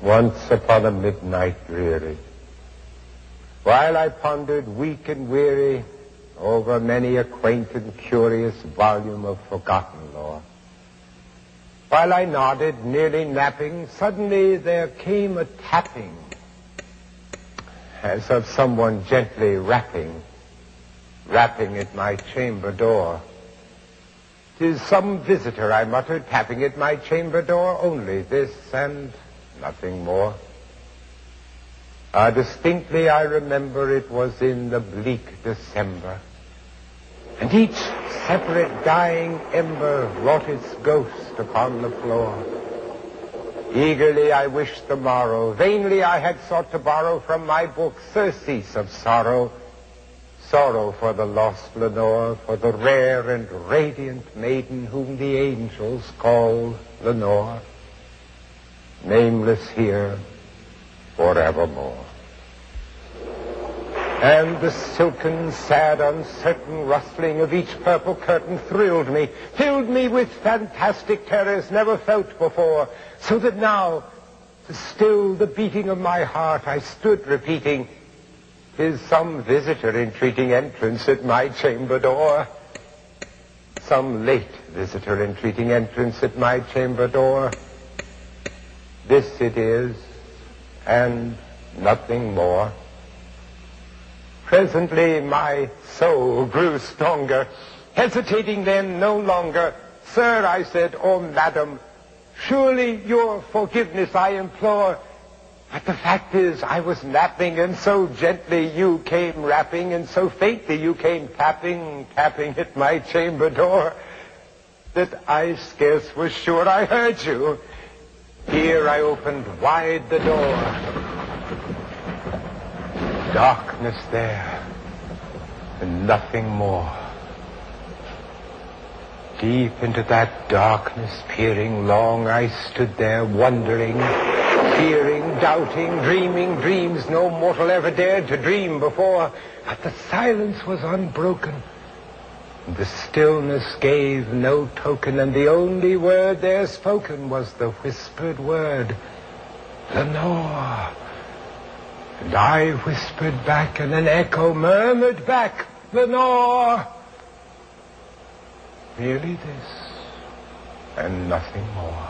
Once upon a midnight dreary, while I pondered weak and weary over many a quaint and curious volume of forgotten lore, while I nodded, nearly napping, suddenly there came a tapping, as of someone gently rapping at my chamber door. "'Tis some visitor," I muttered, tapping at my chamber door, "only this and nothing more." Distinctly I remember it was in the bleak December, and each separate dying ember wrought its ghost upon the floor. Eagerly I wished the morrow, vainly I had sought to borrow from my book surcease of sorrow, sorrow for the lost Lenore, for the rare and radiant maiden whom the angels call Lenore, nameless here forevermore. And the silken, sad, uncertain rustling of each purple curtain thrilled me, filled me with fantastic terrors never felt before, so that now, to still the beating of my heart, I stood repeating, "'Tis some visitor entreating entrance at my chamber door. Some late visitor entreating entrance at my chamber door. This it is, and nothing more." Presently my soul grew stronger, hesitating then no longer. "Sir," I said, "or madam, surely your forgiveness I implore. But the fact is I was napping, and so gently you came rapping, and so faintly you came tapping at my chamber door, that I scarce was sure I heard you. Here I opened wide the door. Darkness there, and nothing more. Deep into that darkness peering, long I stood there, wondering, fearing, doubting, dreaming dreams no mortal ever dared to dream before. But the silence was unbroken, and the stillness gave no token, and the only word there spoken was the whispered word, "Lenore." And I whispered back, and an echo murmured back, "Lenore." Merely this, and nothing more.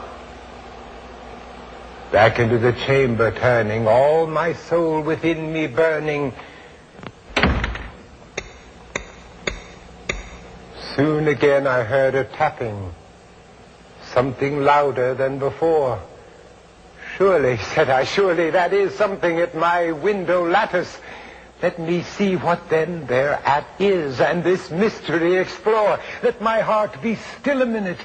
Back into the chamber turning, all my soul within me burning. Soon again I heard a tapping, something louder than before. "Surely," said I, "surely that is something at my window lattice. Let me see what then thereat is, and this mystery explore. Let my heart be still a minute,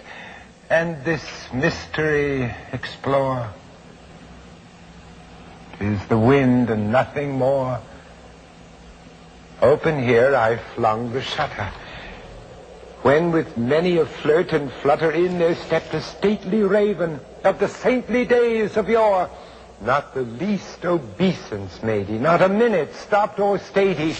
and this mystery explore. 'Tis the wind and nothing more." Open here I flung the shutter, when with many a flirt and flutter in there stepped a stately raven of the saintly days of yore. Not the least obeisance made he, not a minute stopped or stayed he,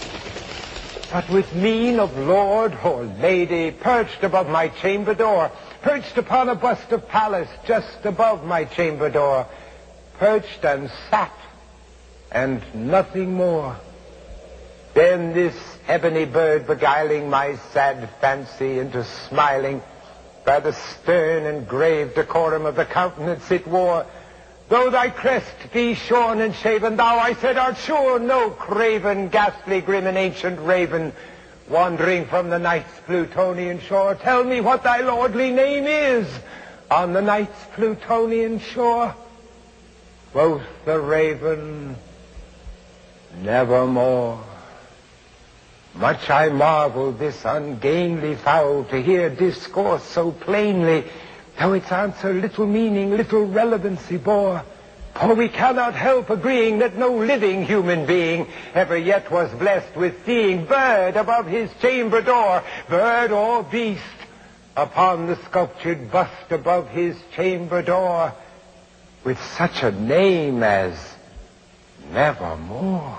but with mien of lord or lady perched above my chamber door, perched upon a bust of Pallas just above my chamber door, perched and sat, and nothing more. Then this ebony bird beguiling my sad fancy into smiling, by the stern and grave decorum of the countenance it wore. "Though thy crest be shorn and shaven, thou," I said, "art sure no craven, ghastly, grim, and ancient raven, wandering from the night's Plutonian shore. Tell me what thy lordly name is on the night's Plutonian shore." Quoth the raven, "Nevermore." Much I marveled this ungainly fowl to hear discourse so plainly, though its answer little meaning, little relevancy bore. For we cannot help agreeing that no living human being ever yet was blessed with seeing bird above his chamber door, bird or beast, upon the sculptured bust above his chamber door, with such a name as Nevermore.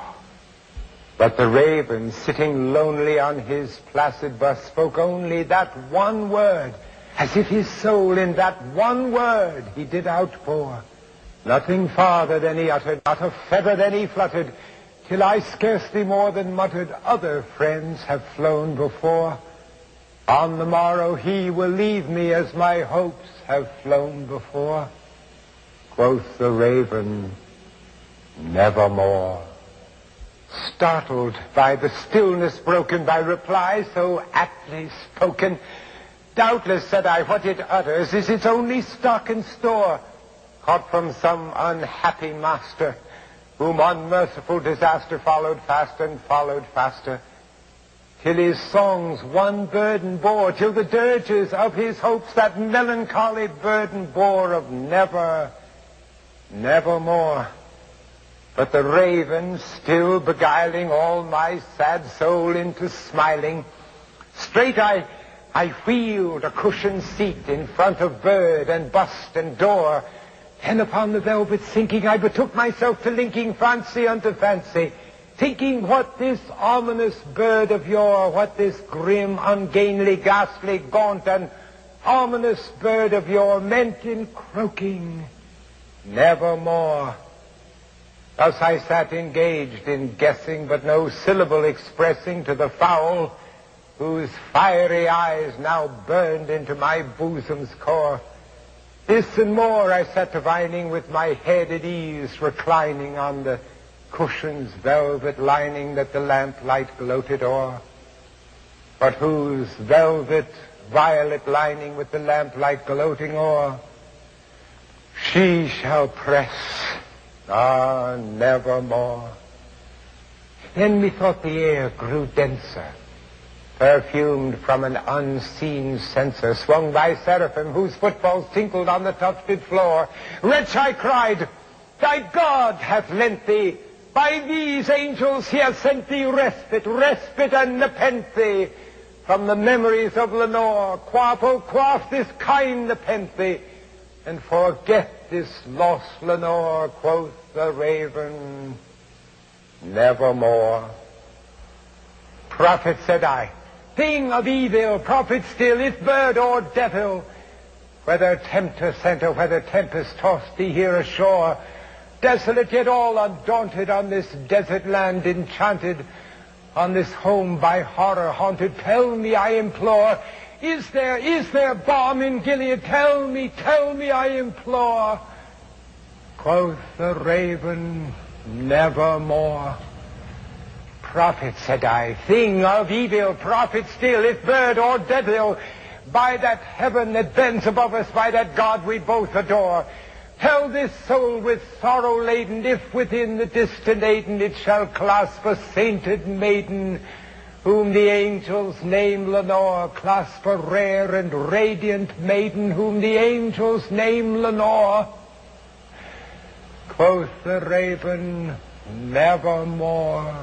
But the raven, sitting lonely on his placid bust, spoke only that one word, as if his soul in that one word he did outpour. Nothing farther than he uttered, not a feather than he fluttered, till I scarcely more than muttered, other friends have flown before. On the morrow he will leave me as my hopes have flown before. Quoth the raven, nevermore. Startled by the stillness broken by reply so aptly spoken, doubtless, said I, what it utters is its only stock and store, caught from some unhappy master, whom unmerciful disaster followed fast and followed faster, till his songs one burden bore, till the dirges of his hopes that melancholy burden bore of never, nevermore. But the raven, still beguiling all my sad soul into smiling, straight I wheeled a cushioned seat in front of bird and bust and door. Then upon the velvet sinking, I betook myself to linking fancy unto fancy, thinking what this ominous bird of yore, what this grim, ungainly, ghastly, gaunt, and ominous bird of yore meant in croaking, nevermore. Thus I sat engaged in guessing, but no syllable expressing to the fowl, whose fiery eyes now burned into my bosom's core. This and more I sat divining, with my head at ease, reclining on the cushion's velvet lining that the lamplight gloated o'er, but whose velvet violet lining with the lamplight gloating o'er she shall press, nevermore. Then methought the air grew denser, perfumed from an unseen censer swung by seraphim, whose footfalls tinkled on the tufted floor. Wretch, I cried, thy God hath lent thee, by these angels he hath sent thee respite and nepenthe from the memories of Lenore. Quaff, oh quaff this kind nepenthe, and forget this lost Lenore. Quoth the raven, nevermore. Prophet, said I, thing of evil, prophet still, if bird or devil, whether tempter sent or whether tempest tossed thee here ashore, desolate yet all undaunted, on this desert land enchanted, on this home by horror haunted, tell me, I implore, is there balm in Gilead? Tell me, I implore. Quoth the raven, nevermore. Prophet, said I, thing of evil, prophet still, if bird or devil, by that heaven that bends above us, by that God we both adore, tell this soul with sorrow laden, if within the distant Aden it shall clasp a sainted maiden, whom the angels name Lenore. Clasp a rare and radiant maiden, whom the angels name Lenore. Quoth the raven, nevermore.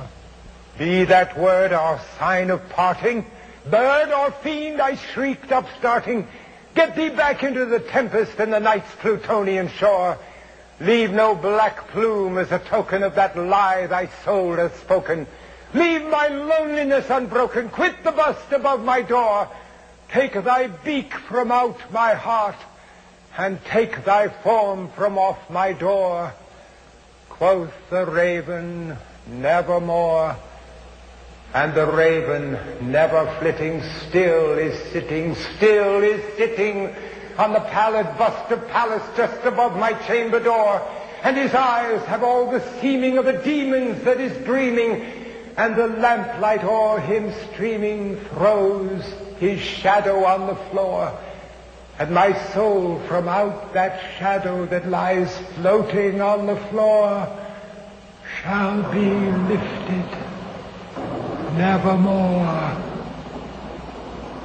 Be that word or sign of parting, bird or fiend, I shrieked upstarting, get thee back into the tempest and the night's Plutonian shore. Leave no black plume as a token of that lie thy soul hath spoken. Leave my loneliness unbroken. Quit the bust above my door. Take thy beak from out my heart, and take thy form from off my door. Quoth the raven, nevermore. And the raven, never flitting, still is sitting on the pallid bust of Pallas just above my chamber door. And his eyes have all the seeming of a demon's that is dreaming, and the lamplight o'er him streaming throws his shadow on the floor. And my soul from out that shadow that lies floating on the floor shall be lifted nevermore.